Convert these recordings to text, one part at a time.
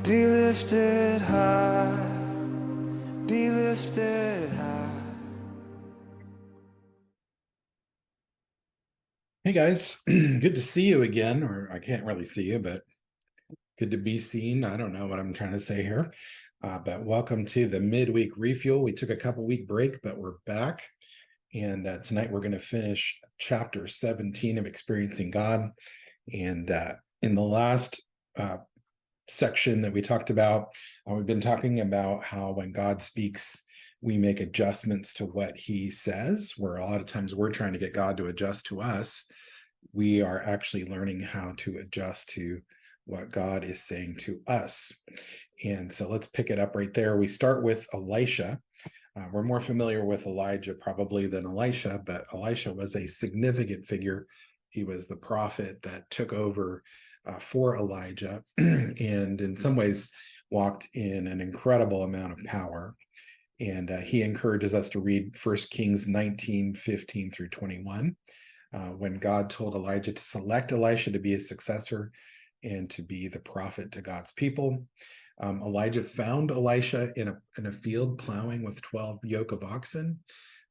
Be lifted high, be lifted high. Hey guys, good to see you again, or I can't really see you, but good to be seen. I don't know what I'm trying to say here, but welcome to the Midweek Refuel. We took a couple-week break, but we're back, and tonight we're going to finish chapter 17 of Experiencing God. And in the last section that we talked about, we've been talking about how when God speaks, we make adjustments to what he says, where a lot of times we're trying to get God to adjust to us. We are actually learning how to adjust to what God is saying to us. And so let's pick it up right there. We start with Elisha. We're more familiar with Elijah probably than Elisha, but Elisha was a significant figure. He was the prophet that took over for Elijah and in some ways walked in an incredible amount of power. And he encourages us to read 1 Kings 19:15 through 21, when God told Elijah to select Elisha to be his successor and to be the prophet to God's people. Elijah found Elisha in a field plowing with 12 yoke of oxen.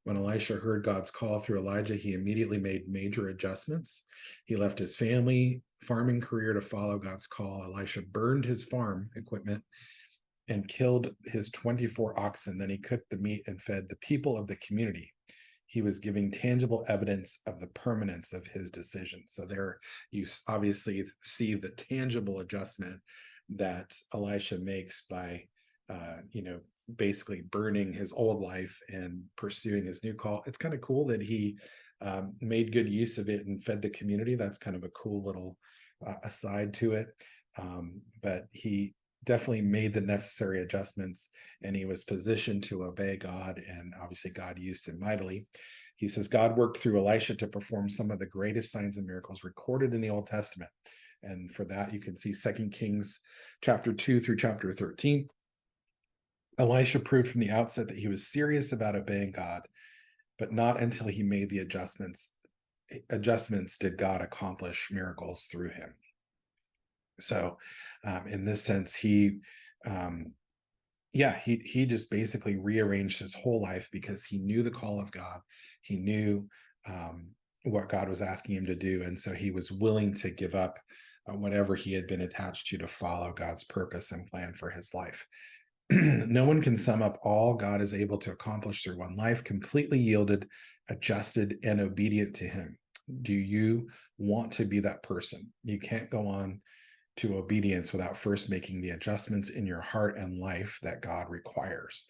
When Elisha heard God's call through Elijah, he immediately made major adjustments. He left his family farming career to follow God's call. Elisha burned his farm equipment and killed his 24 oxen. Then he cooked the meat and fed the people of the community. He was giving tangible evidence of the permanence of his decision. So there you obviously see the tangible adjustment that Elisha makes by, basically burning his old life and pursuing his new call. It's kind of cool that he made good use of it and fed the community. That's kind of a cool little aside to it. But he definitely made the necessary adjustments, and he was positioned to obey God, and obviously God used him mightily. He says God worked through Elisha to perform some of the greatest signs and miracles recorded in the Old Testament. And for that, you can see 2 Kings chapter 2 through chapter 13. Elisha proved from the outset that he was serious about obeying God, but not until he made the adjustments did God accomplish miracles through him. So in this sense, he just basically rearranged his whole life because he knew the call of God. He knew what God was asking him to do. And so he was willing to give up whatever he had been attached to follow God's purpose and plan for his life. No one can sum up all God is able to accomplish through one life, completely yielded, adjusted, and obedient to him. Do you want to be that person? You can't go on to obedience without first making the adjustments in your heart and life that God requires.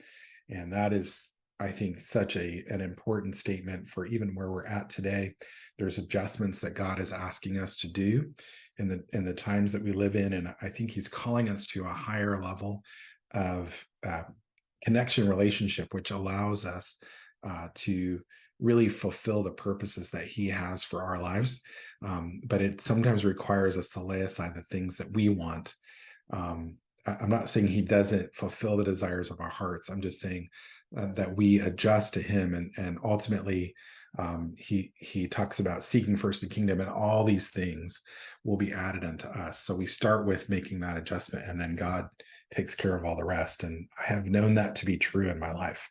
And that is, I think, such an important statement for even where we're at today. There's adjustments that God is asking us to do in the times that we live in. And I think he's calling us to a higher level of connection relationship, which allows us to really fulfill the purposes that he has for our lives. But it sometimes requires us to lay aside the things that we want. I'm not saying he doesn't fulfill the desires of our hearts. I'm just saying that we adjust to him, and ultimately he talks about seeking first the kingdom, and all these things will be added unto us. So we start with making that adjustment, and then God takes care of all the rest. And I have known that to be true in my life.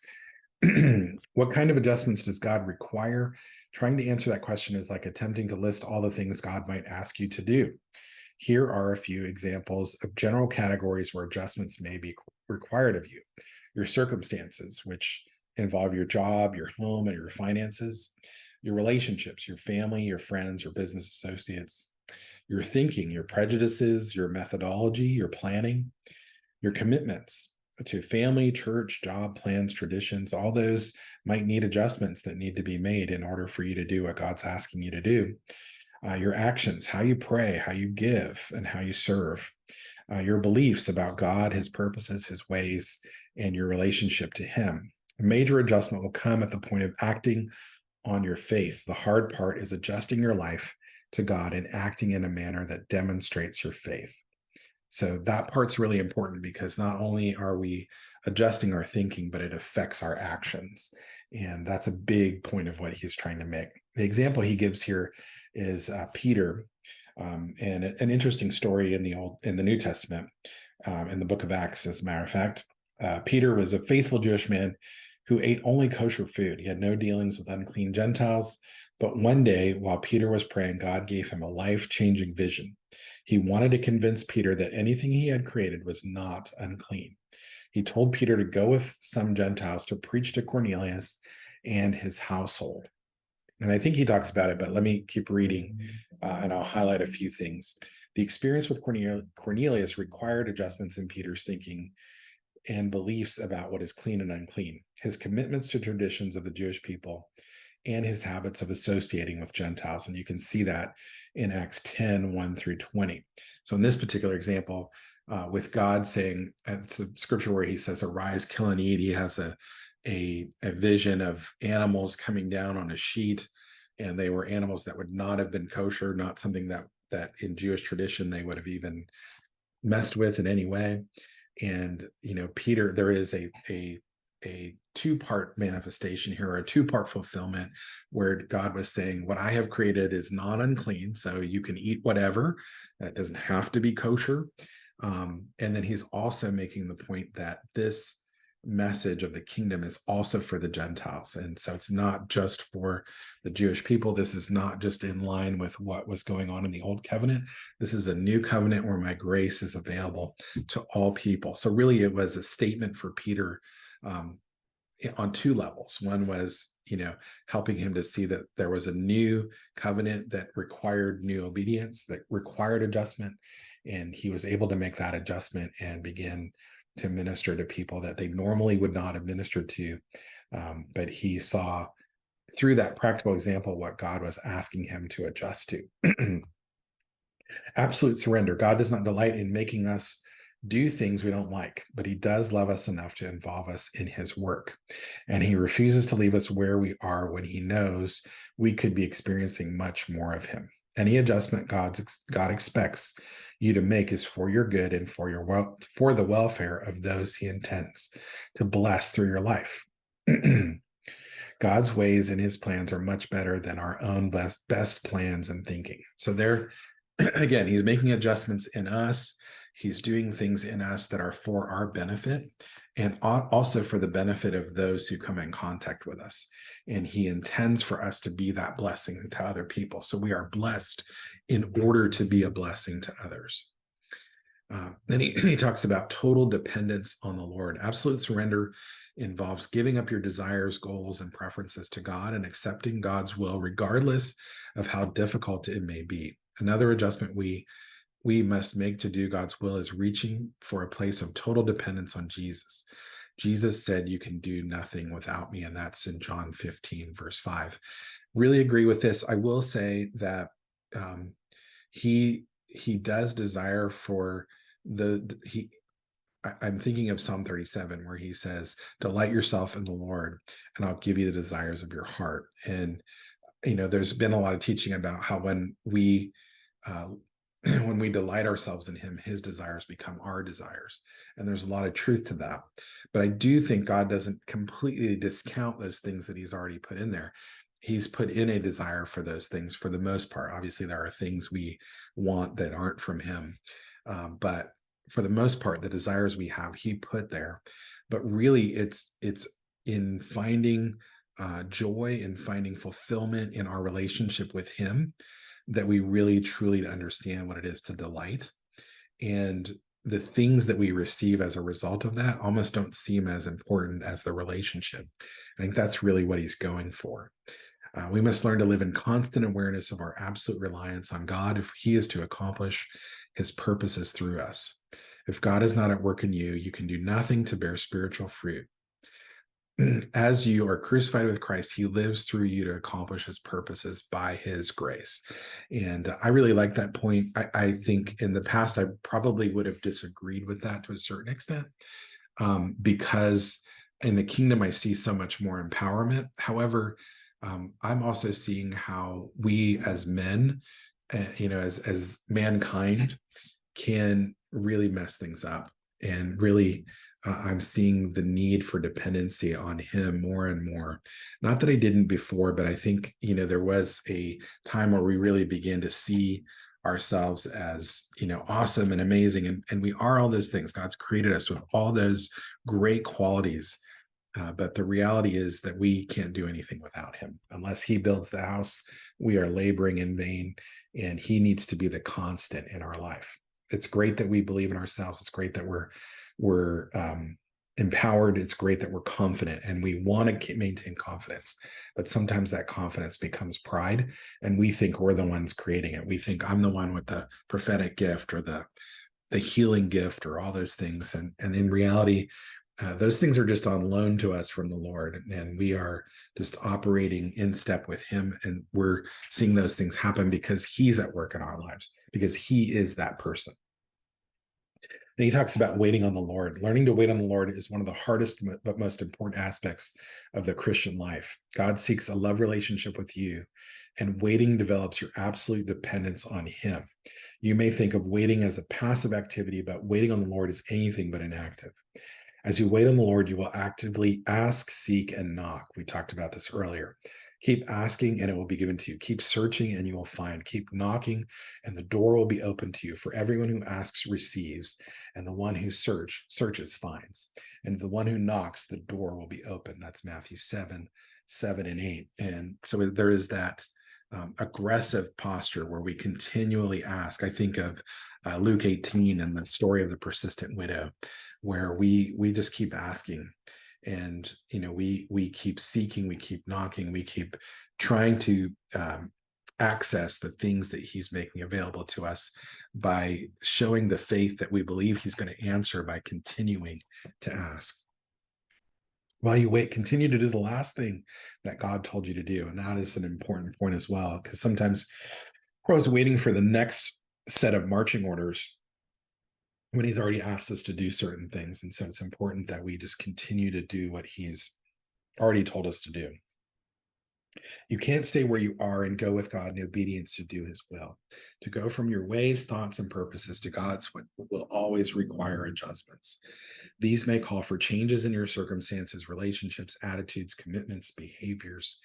What kind of adjustments does God require? Trying to answer that question is like attempting to list all the things God might ask you to do. Here are a few examples of general categories where adjustments may be required of you. Your circumstances, which involve your job, your home, and your finances. Your relationships, your family, your friends, your business associates. Your thinking, your prejudices, your methodology, your planning. Your commitments to family, church, job, plans, traditions. All those might need adjustments that need to be made in order for you to do what God's asking you to do. Your actions, how you pray, how you give, and how you serve. Your beliefs about God, his purposes, his ways, and your relationship to him. A major adjustment will come at the point of acting on your faith. The hard part is adjusting your life to God and acting in a manner that demonstrates your faith. So that part's really important, because not only are we adjusting our thinking, but it affects our actions. And that's a big point of what he's trying to make. The example he gives here is Peter. And an interesting story in the New Testament, in the book of Acts, as a matter of fact. Peter was a faithful Jewish man who ate only kosher food. He had no dealings with unclean Gentiles. But one day, while Peter was praying, God gave him a life-changing vision. He wanted to convince Peter that anything he had created was not unclean. He told Peter to go with some Gentiles to preach to Cornelius and his household. And I think he talks about it, but let me keep reading, and I'll highlight a few things. The experience with Cornelius required adjustments in Peter's thinking and beliefs about what is clean and unclean, his commitments to traditions of the Jewish people, and his habits of associating with Gentiles. And you can see that in Acts 10, 1 through 20. So in this particular example, with God saying, it's a scripture where he says, arise, kill and eat. He has a vision of animals coming down on a sheet, and they were animals that would not have been kosher, not something that in Jewish tradition they would have even messed with in any way. And Peter, there is a two-part manifestation here, or a two-part fulfillment, where God was saying, what I have created is not unclean, so you can eat whatever. That doesn't have to be kosher. And then he's also making the point that this message of the kingdom is also for the Gentiles. And so it's not just for the Jewish people. This is not just in line with what was going on in the old covenant. This is a new covenant where my grace is available to all people. So really it was a statement for Peter on two levels. One was, helping him to see that there was a new covenant that required new obedience, that required adjustment. And he was able to make that adjustment and begin to minister to people that they normally would not have ministered to. But he saw through that practical example what God was asking him to adjust to. Absolute surrender. God does not delight in making us do things we don't like, but he does love us enough to involve us in his work. And he refuses to leave us where we are when he knows we could be experiencing much more of him. Any adjustment God expects you to make is for your good and for the welfare of those he intends to bless through your life. God's ways and his plans are much better than our own best plans and thinking. So there, again, he's making adjustments in us. He's doing things in us that are for our benefit and also for the benefit of those who come in contact with us. And he intends for us to be that blessing to other people. So we are blessed in order to be a blessing to others. Then he talks about total dependence on the Lord. Absolute surrender involves giving up your desires, goals, and preferences to God and accepting God's will, regardless of how difficult it may be. Another adjustment we must make to do God's will is reaching for a place of total dependence on Jesus. Jesus said, you can do nothing without me. And that's in John 15, verse 5. Really agree with this. I will say that he does desire for I'm thinking of Psalm 37, where he says, delight yourself in the Lord, and I'll give you the desires of your heart. And, there's been a lot of teaching about how when we delight ourselves in him, his desires become our desires. And there's a lot of truth to that. But I do think God doesn't completely discount those things that he's already put in there. He's put in a desire for those things for the most part. Obviously, there are things we want that aren't from him. But for the most part, the desires we have, he put there. But really, it's in finding joy and finding fulfillment in our relationship with him that we really truly understand what it is to delight. And the things that we receive as a result of that almost don't seem as important as the relationship. I think that's really what he's going for. We must learn to live in constant awareness of our absolute reliance on God if he is to accomplish his purposes through us. If God is not at work in you, you can do nothing to bear spiritual fruit. As you are crucified with Christ, he lives through you to accomplish his purposes by his grace. And I really like that point. I think in the past, I probably would have disagreed with that to a certain extent, because in the kingdom, I see so much more empowerment. However, I'm also seeing how we as men, as mankind, can really mess things up. And really, I'm seeing the need for dependency on him more and more. Not that I didn't before, but I think, there was a time where we really began to see ourselves as, awesome and amazing. And we are all those things. God's created us with all those great qualities. But the reality is that we can't do anything without him. Unless he builds the house, we are laboring in vain, and he needs to be the constant in our life. It's great that we believe in ourselves. It's great that we're empowered. It's great that we're confident, and we want to maintain confidence. But sometimes that confidence becomes pride, and we think we're the ones creating it. We think I'm the one with the prophetic gift or the healing gift or all those things. And in reality, those things are just on loan to us from the Lord, and we are just operating in step with him, and we're seeing those things happen because he's at work in our lives, because he is that person. And he talks about waiting on the Lord. Learning to wait on the Lord is one of the hardest but most important aspects of the Christian life. God seeks a love relationship with you, and waiting develops your absolute dependence on him. You may think of waiting as a passive activity, but waiting on the Lord is anything but inactive. As you wait on the Lord, you will actively ask, seek, and knock. We talked about this earlier. Keep asking and it will be given to you. Keep searching and you will find. Keep knocking and the door will be open to you. For everyone who asks receives, and the one who searches finds. And the one who knocks, the door will be open. That's Matthew 7:7-8. And so there is that aggressive posture where we continually ask. I think of Luke 18 and the story of the persistent widow, where we just keep asking, and we keep seeking, we keep knocking, we keep trying to access the things that he's making available to us by showing the faith that we believe he's going to answer by continuing to ask. While you wait, continue to do the last thing that God told you to do. And that is an important point as well, because sometimes we're always waiting for the next set of marching orders when he's already asked us to do certain things. And so it's important that we just continue to do what he's already told us to do. You can't stay where you are and go with God in obedience to do his will. To go from your ways, thoughts, and purposes to God's will always require adjustments. These may call for changes in your circumstances, relationships, attitudes, commitments, behaviors,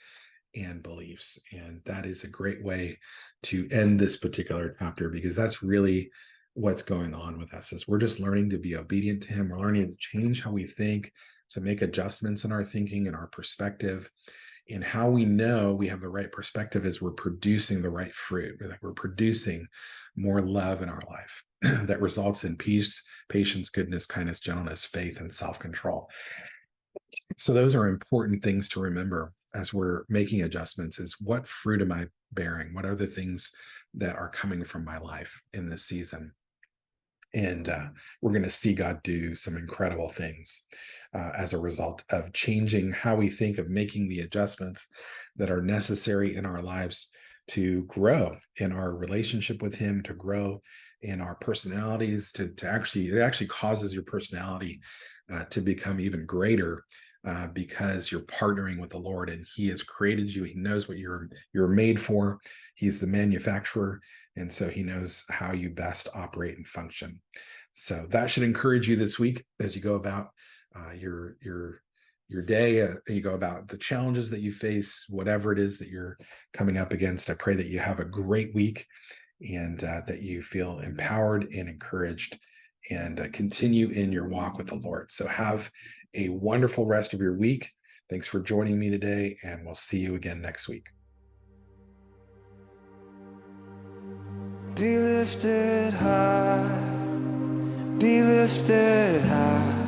and beliefs. And that is a great way to end this particular chapter, because that's really what's going on with us. Is we're just learning to be obedient to him. We're learning to change how we think, to make adjustments in our thinking and our perspective. And how we know we have the right perspective is we're producing the right fruit. We're producing more love in our life that results in peace, patience, goodness, kindness, gentleness, faith, and self-control. So those are important things to remember as we're making adjustments. Is what fruit am I bearing? What are the things that are coming from my life in this season? And we're going to see God do some incredible things as a result of changing how we think, of making the adjustments that are necessary in our lives to grow in our relationship with him, to grow in our personalities, it actually causes your personality to become even greater because you're partnering with the Lord, and he has created you. He knows what you're made for. He's the manufacturer, and so he knows how you best operate and function. So that should encourage you this week as you go about your day, you go about the challenges that you face, whatever it is that you're coming up against. I pray that you have a great week, and that you feel empowered and encouraged, and continue in your walk with the Lord. So have a wonderful rest of your week. Thanks for joining me today, and we'll see you again next week. Be lifted high, be lifted high.